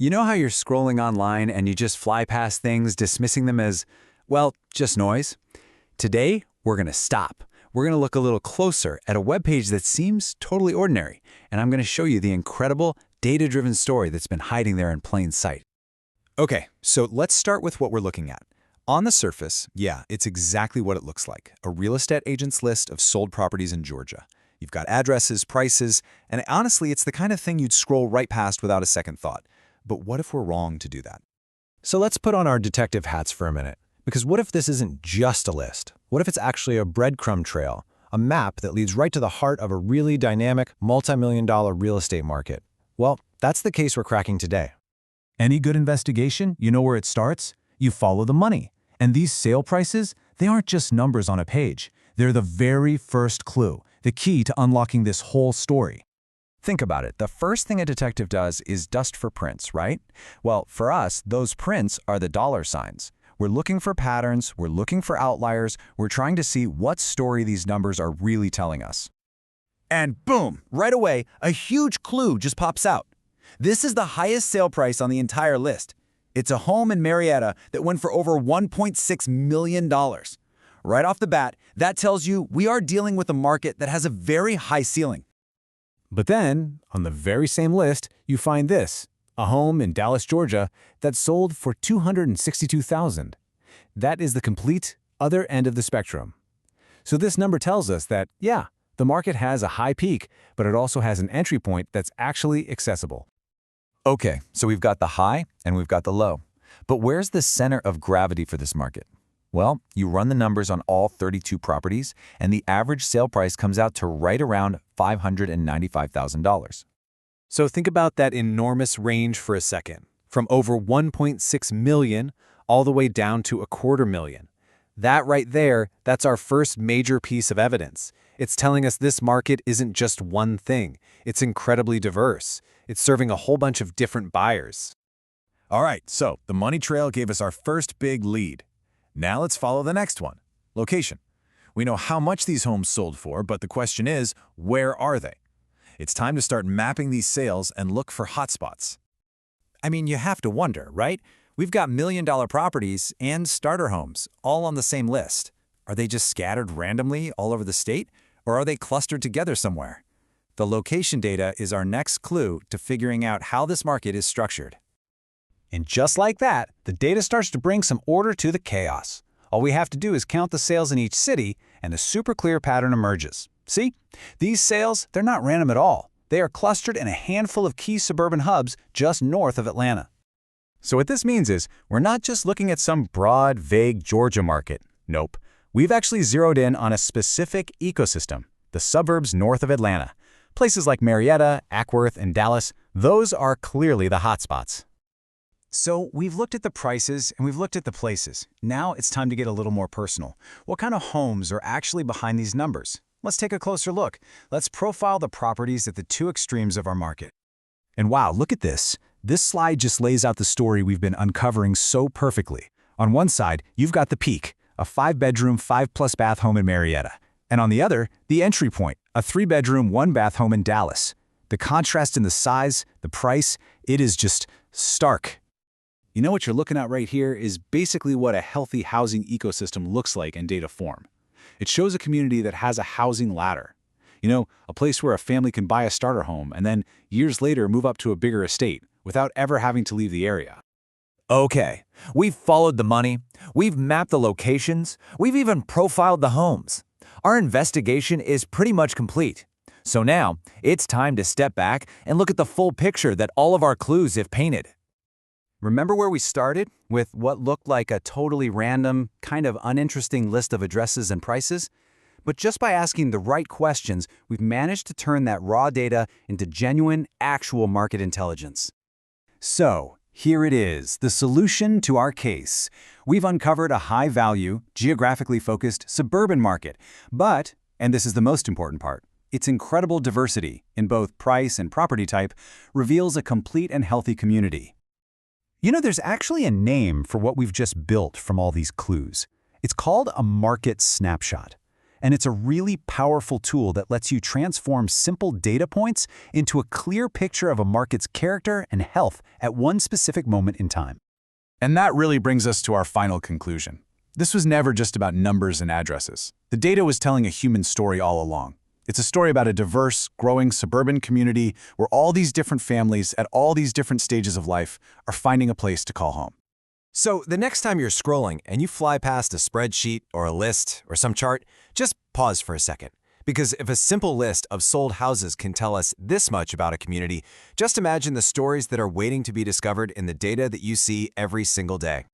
You know how you're scrolling online and you just fly past things, dismissing them as, well, just noise? Today, we're going to stop. We're going to look a little closer at a webpage that seems totally ordinary, and I'm going to show you the incredible, data-driven story that's been hiding there in plain sight. Okay, so let's start with what we're looking at. On the surface, yeah, it's exactly what it looks like, a real estate agent's list of sold properties in Georgia. You've got addresses, prices, and honestly, it's the kind of thing you'd scroll right past without a second thought. But what if we're wrong to do that? So let's put on our detective hats for a minute. Because what if this isn't just a list? What if it's actually a breadcrumb trail, a map that leads right to the heart of a really dynamic, multi-million-dollar real estate market? Well, that's the case we're cracking today. Any good investigation, you know where it starts? You follow the money. And these sale prices, they aren't just numbers on a page. They're the very first clue, the key to unlocking this whole story. Think about it. The first thing a detective does is dust for prints, right? Well, for us, those prints are the dollar signs. We're looking for patterns, we're looking for outliers, we're trying to see what story these numbers are really telling us. And boom, right away, a huge clue just pops out. This is the highest sale price on the entire list. It's a home in Marietta that went for over $1.6 million. Right off the bat, that tells you we are dealing with a market that has a very high ceiling. But then, on the very same list, you find this, a home in Dallas, Georgia, that sold for $262,000. That is the complete other end of the spectrum. So this number tells us that, yeah, the market has a high peak, but it also has an entry point that's actually accessible. Okay, so we've got the high and we've got the low. But where's the center of gravity for this market? Well, you run the numbers on all 32 properties, and the average sale price comes out to right around $595,000. So think about that enormous range for a second, from over 1.6 million all the way down to $250,000. That right there, that's our first major piece of evidence. It's telling us this market isn't just one thing. It's incredibly diverse. It's serving a whole bunch of different buyers. All right, so the money trail gave us our first big lead. Now let's follow the next one. Location. We know how much these homes sold for, but the question is, where are they? It's time to start mapping these sales and look for hotspots. I mean, you have to wonder, right? We've got million-dollar properties and starter homes all on the same list. Are they just scattered randomly all over the state, or are they clustered together somewhere? The location data is our next clue to figuring out how this market is structured. And just like that, the data starts to bring some order to the chaos. All we have to do is count the sales in each city, and a super clear pattern emerges. See? These sales, they're not random at all. They are clustered in a handful of key suburban hubs just north of Atlanta. So what this means is, we're not just looking at some broad, vague Georgia market. Nope. We've actually zeroed in on a specific ecosystem, the suburbs north of Atlanta. Places like Marietta, Acworth, and Dallas, those are clearly the hotspots. So we've looked at the prices and we've looked at the places. Now it's time to get a little more personal. What kind of homes are actually behind these numbers? Let's take a closer look. Let's profile the properties at the two extremes of our market. And wow, look at this. This slide just lays out the story we've been uncovering so perfectly. On one side, you've got the peak, a 5-bedroom, 5+ bath home in Marietta. And on the other, the entry point, a 3-bedroom, 1-bath home in Dallas. The contrast in the size, the price, it is just stark. You know what you're looking at right here is basically what a healthy housing ecosystem looks like in data form. It shows a community that has a housing ladder. You know, a place where a family can buy a starter home and then years later move up to a bigger estate without ever having to leave the area. Okay, we've followed the money, we've mapped the locations, we've even profiled the homes. Our investigation is pretty much complete. So now, it's time to step back and look at the full picture that all of our clues have painted. Remember where we started with what looked like a totally random, kind of uninteresting list of addresses and prices? But just by asking the right questions, we've managed to turn that raw data into genuine, actual market intelligence. So, here it is, the solution to our case. We've uncovered a high-value, geographically focused suburban market, but, and this is the most important part, its incredible diversity in both price and property type reveals a complete and healthy community. You know, there's actually a name for what we've just built from all these clues. It's called a market snapshot. And it's a really powerful tool that lets you transform simple data points into a clear picture of a market's character and health at one specific moment in time. And that really brings us to our final conclusion. This was never just about numbers and addresses. The data was telling a human story all along. It's a story about a diverse, growing suburban community where all these different families at all these different stages of life are finding a place to call home. So the next time you're scrolling and you fly past a spreadsheet or a list or some chart, just pause for a second. Because if a simple list of sold houses can tell us this much about a community, just imagine the stories that are waiting to be discovered in the data that you see every single day.